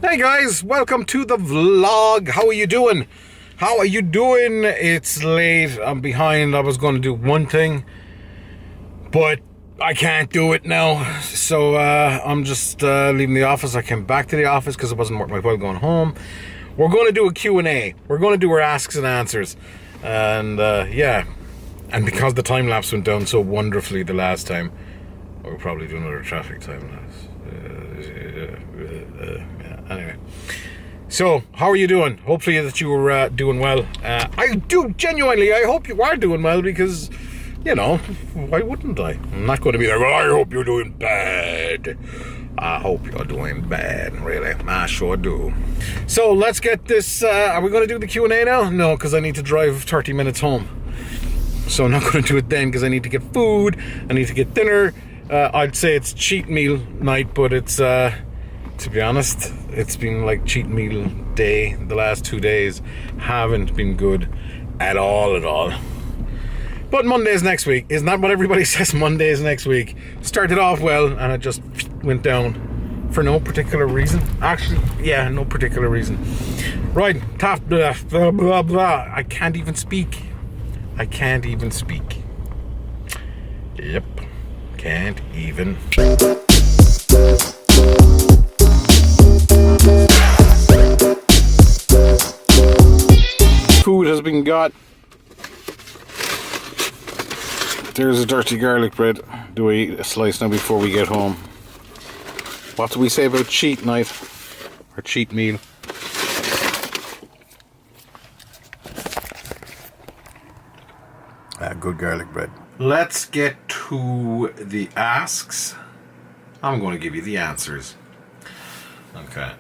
Hey guys, welcome to the vlog. How are you doing? It's late. I'm behind. I was going to do one thing, but I can't do it now. So I'm just leaving the office. I came back to the office because it wasn't worth my while going home. We're going to do a Q&A. We're going to do our asks and answers. And yeah. And because the time lapse went down so wonderfully the last time, we'll probably do another traffic time lapse. Anyway, so how are you doing? Hopefully that you were doing well. I do genuinely. I hope you are doing well because, you know, why wouldn't I? I'm not going to be like, well, I hope you're doing bad. I hope you're doing bad, really. I sure do. So let's get this. Are we going to do the Q&A now? No, because I need to drive 30 minutes home. So I'm not going to do it then because I need to get food. I need to get dinner. I'd say it's cheat meal night, but it's, to be honest, it's been like cheat meal day. The last 2 days haven't been good at all. But Monday's next week. Isn't that what everybody says? Monday's next week. Started off well and it just went down for no particular reason. Actually, yeah, no particular reason. Right, top blah, blah, blah, blah. I can't even speak. Yep. Can't even. Food has been got. There's a dirty garlic bread. Do I eat a slice now before we get home? What do we say about cheat night? Or cheat meal? Good garlic bread. Let's get to the asks. I'm going to give you the answers. Okay.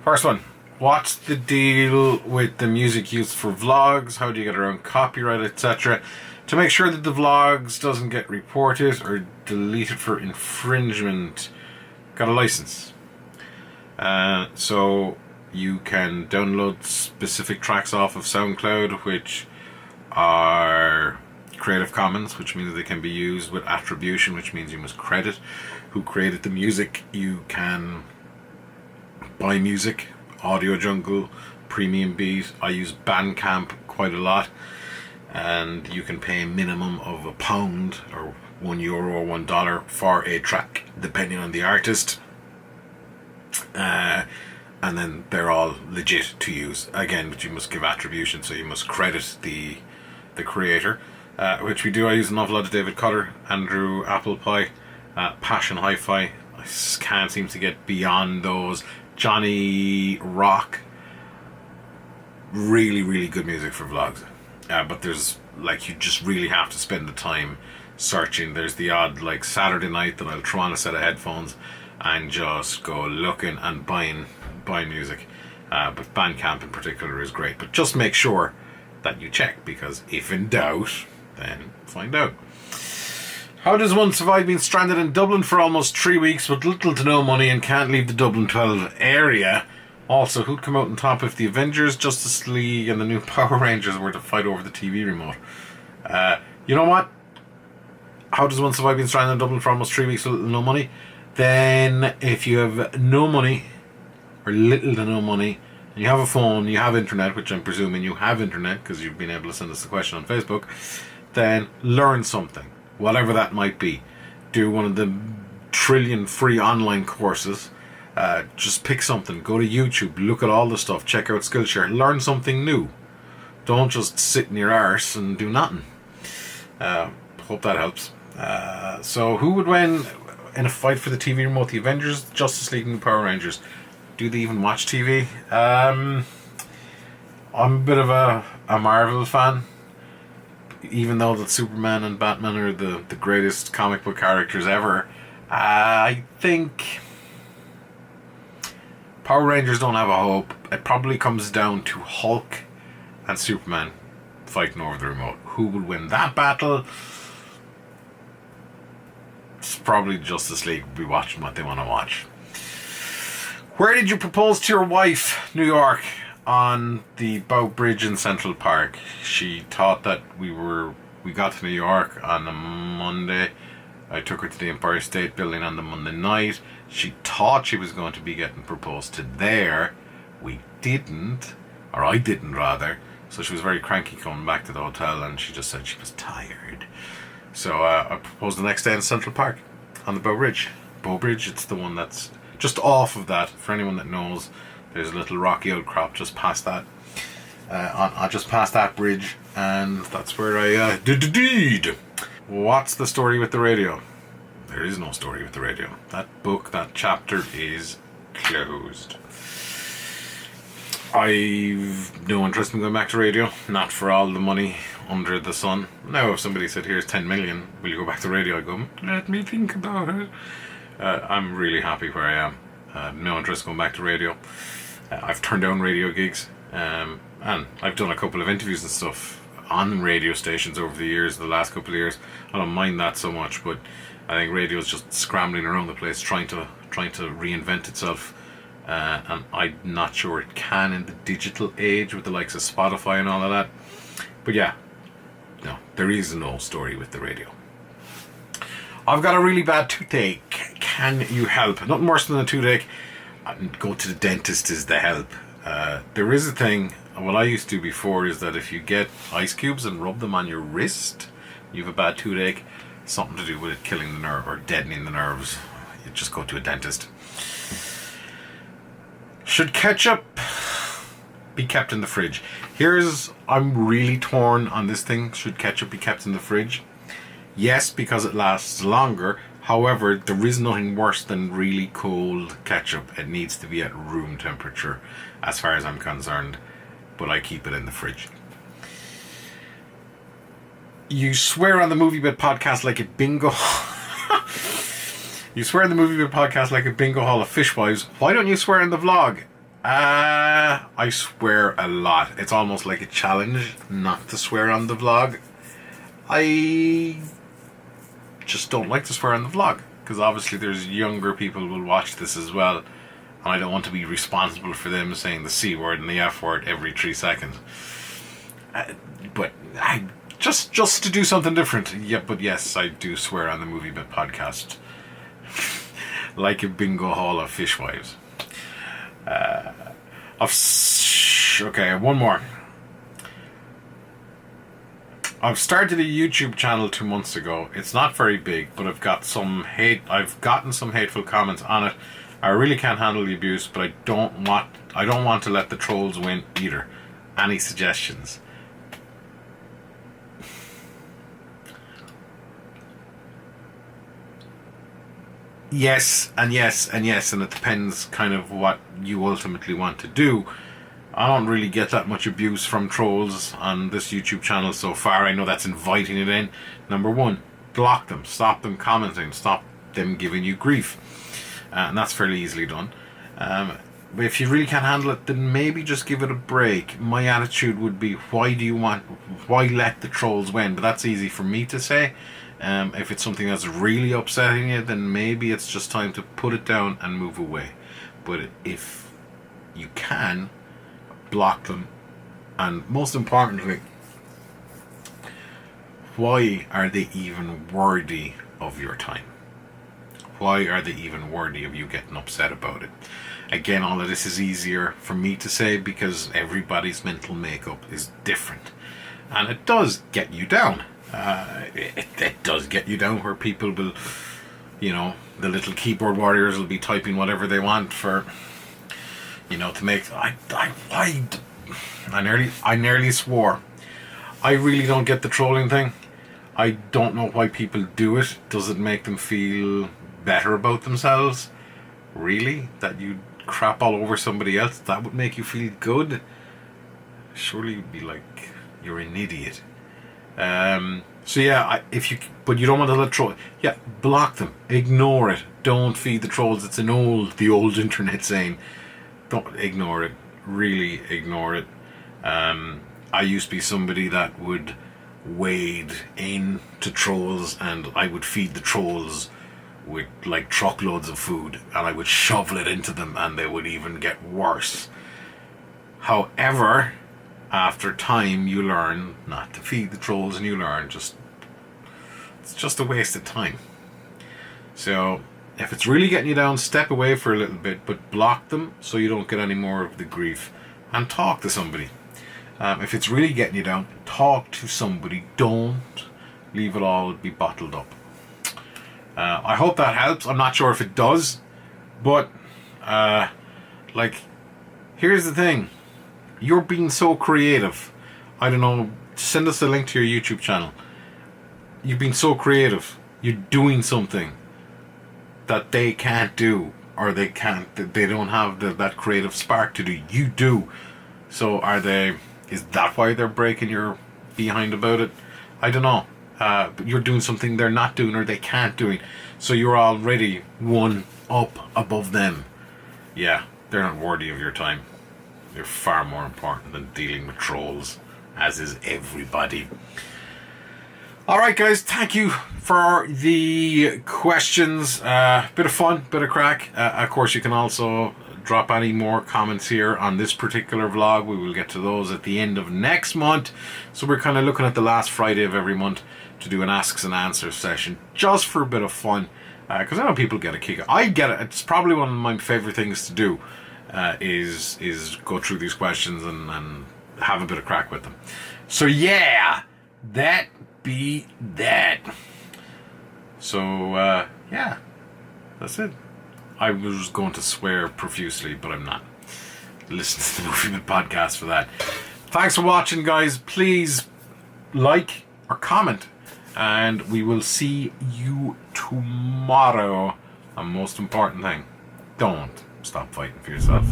First one. What's the deal with the music used for vlogs? How do you get around copyright, etc.? To make sure that the vlogs doesn't get reported or deleted for infringement, got a license. So you can download specific tracks off of SoundCloud, which are Creative Commons, which means they can be used with attribution, which means you must credit who created the music. You can buy music, Audio Jungle, Premium Beat. I use Bandcamp quite a lot, and you can pay a minimum of £1 or €1 or $1 for a track, depending on the artist. And then they're all legit to use. Again, but you must give attribution, so you must credit the creator, which we do. I use an awful lot of David Cutter, Andrew Applepie, Passion Hi-Fi. I just can't seem to get beyond those. Johnny Rock, really good music for vlogs. But there's, like, you just really have to spend the time searching. There's the odd, like, Saturday night that I'll throw on a set of headphones and just go looking and buying music. But Bandcamp in particular is great. But just make sure that you check, because if in doubt, then find out. How does one survive being stranded in Dublin for almost 3 weeks with little to no money and can't leave the Dublin 12 area? Also, who'd come out on top if the Avengers, Justice League and the new Power Rangers were to fight over the TV remote? You know what? How does one survive being stranded in Dublin for almost 3 weeks with little to no money? Then if you have no money, or little to no money, and you have a phone, you have internet, which I'm presuming you have internet because you've been able to send us the question on Facebook, then learn something, whatever that might be. Do one of the trillion free online courses. Just pick something, go to YouTube, look at all the stuff, check out Skillshare, learn something new. Don't just sit in your arse and do nothing. Hope that helps. So who would win in a fight for the TV remote? The Avengers, Justice League and the Power Rangers. Do they even watch TV? I'm a bit of a Marvel fan, even though that Superman and Batman are the greatest comic book characters ever. I think Power Rangers don't have a hope. It probably comes down to Hulk and Superman fighting over the remote. Who will win that battle? It's probably Justice League will be watching what they want to watch. Where did you propose to your wife? New York, on the Bow Bridge in Central Park. She thought that we got to New York on a Monday. I took her to the Empire State Building on the Monday night. She thought she was going to be getting proposed to there. We didn't, or I didn't rather. So she was very cranky coming back to the hotel, and she just said she was tired. So I proposed the next day in Central Park on the Bow Bridge. Bow Bridge, it's the one that's just off of that. For anyone that knows, there's a little rocky outcrop just past that. Just past that bridge, and that's where I did. What's the story with the radio? There is no story with the radio. That book, that chapter is closed. I've no interest in going back to radio. Not for all the money under the sun. Now, if somebody said, here's 10 million, will you go back to radio? I'd go, let me think about it. I'm really happy where I am. No interest in going back to radio. I've turned down radio gigs. And I've done a couple of interviews and stuff on radio stations over the years, the last couple of years. I don't mind that so much, but I think radio is just scrambling around the place, trying to reinvent itself. And I'm not sure it can in the digital age with the likes of Spotify and all of that. But yeah, no, there is no story with the radio. I've got a really bad toothache. Can you help? Nothing worse than a toothache. Go to the dentist is the help. There is a thing, what I used to before is that if you get ice cubes and rub them on your wrist, you have a bad toothache, something to do with it killing the nerve or deadening the nerves. You just go to a dentist. Should ketchup be kept in the fridge? I'm really torn on this thing. Should ketchup be kept in the fridge? Yes, because it lasts longer. However, there is nothing worse than really cold ketchup. It needs to be at room temperature, as far as I'm concerned. But I keep it in the fridge. You swear on the Movie Bit podcast like a bingo. You swear in the Movie Bit podcast like a bingo hall of fishwives. Why don't you swear in the vlog? I swear a lot. It's almost like a challenge not to swear on the vlog. I just don't like to swear on the vlog, because obviously there's younger people who will watch this as well, and I don't want to be responsible for them saying the C word and the F word every 3 seconds. But I just to do something different. Yeah, but yes, I do swear on the Movie Bit podcast like a bingo hall of fishwives. Okay, one more. I've started a YouTube channel 2 months ago. It's not very big, but I've gotten some hateful comments on it. I really can't handle the abuse, but I don't want to let the trolls win either. Any suggestions? Yes, and yes, and yes, and it depends kind of what you ultimately want to do. I don't really get that much abuse from trolls on this YouTube channel so far. I know that's inviting it in. Number one, block them. Stop them commenting. Stop them giving you grief. And that's fairly easily done. But if you really can't handle it, then maybe just give it a break. My attitude would be, why let the trolls win? But that's easy for me to say. If it's something that's really upsetting you, then maybe it's just time to put it down and move away. But if you can, block them. And most importantly, why are they even worthy of your time? Why are they even worthy of you getting upset about it? Again, all of this is easier for me to say because everybody's mental makeup is different. And it does get you down. It does get you down where people will, the little keyboard warriors will be typing whatever they want for, to make. I nearly swore. I really don't get the trolling thing. I don't know why people do it. Does it make them feel better about themselves? Really? That you crap all over somebody else? That would make you feel good? Surely you'd be like, you're an idiot. So yeah, but you don't want to let troll. Yeah, block them. Ignore it. Don't feed the trolls. It's the old internet saying. Don't ignore it. Really ignore it. I used to be somebody that would wade in to trolls, and I would feed the trolls with like truckloads of food, and I would shovel it into them, and they would even get worse. However, after time, you learn not to feed the trolls, and you learn it's just a waste of time. So if it's really getting you down, step away for a little bit, but block them so you don't get any more of the grief, and talk to somebody. If it's really getting you down, talk to somebody. Don't leave it all be bottled up. I hope that helps. I'm not sure if it does, but here's the thing. You're being so creative. I don't know, send us a link to your YouTube channel. You've been so creative. You're doing something that they can't do, or they don't have that creative spark to do. You do. So is that why they're breaking your behind about it? I don't know. But you're doing something they're not doing, or they can't do it. So you're already one up above them. Yeah, they're not worthy of your time. They're far more important than dealing with trolls, as is everybody. Alright guys, thank you for the questions. Bit of fun, bit of crack. Of course, you can also drop any more comments here on this particular vlog. We will get to those at the end of next month. So we're kind of looking at the last Friday of every month to do an asks and answers session, just for a bit of fun. Because I know people get a kick. I get it. It's probably one of my favorite things to do, is go through these questions and have a bit of crack with them. So yeah, that be that. So yeah, that's it. I was going to swear profusely, but I'm not. Listen to the Movie Minute podcast for that. Thanks for watching, guys. Please like or comment, and we will see you tomorrow. And most important thing, don't stop fighting for yourself.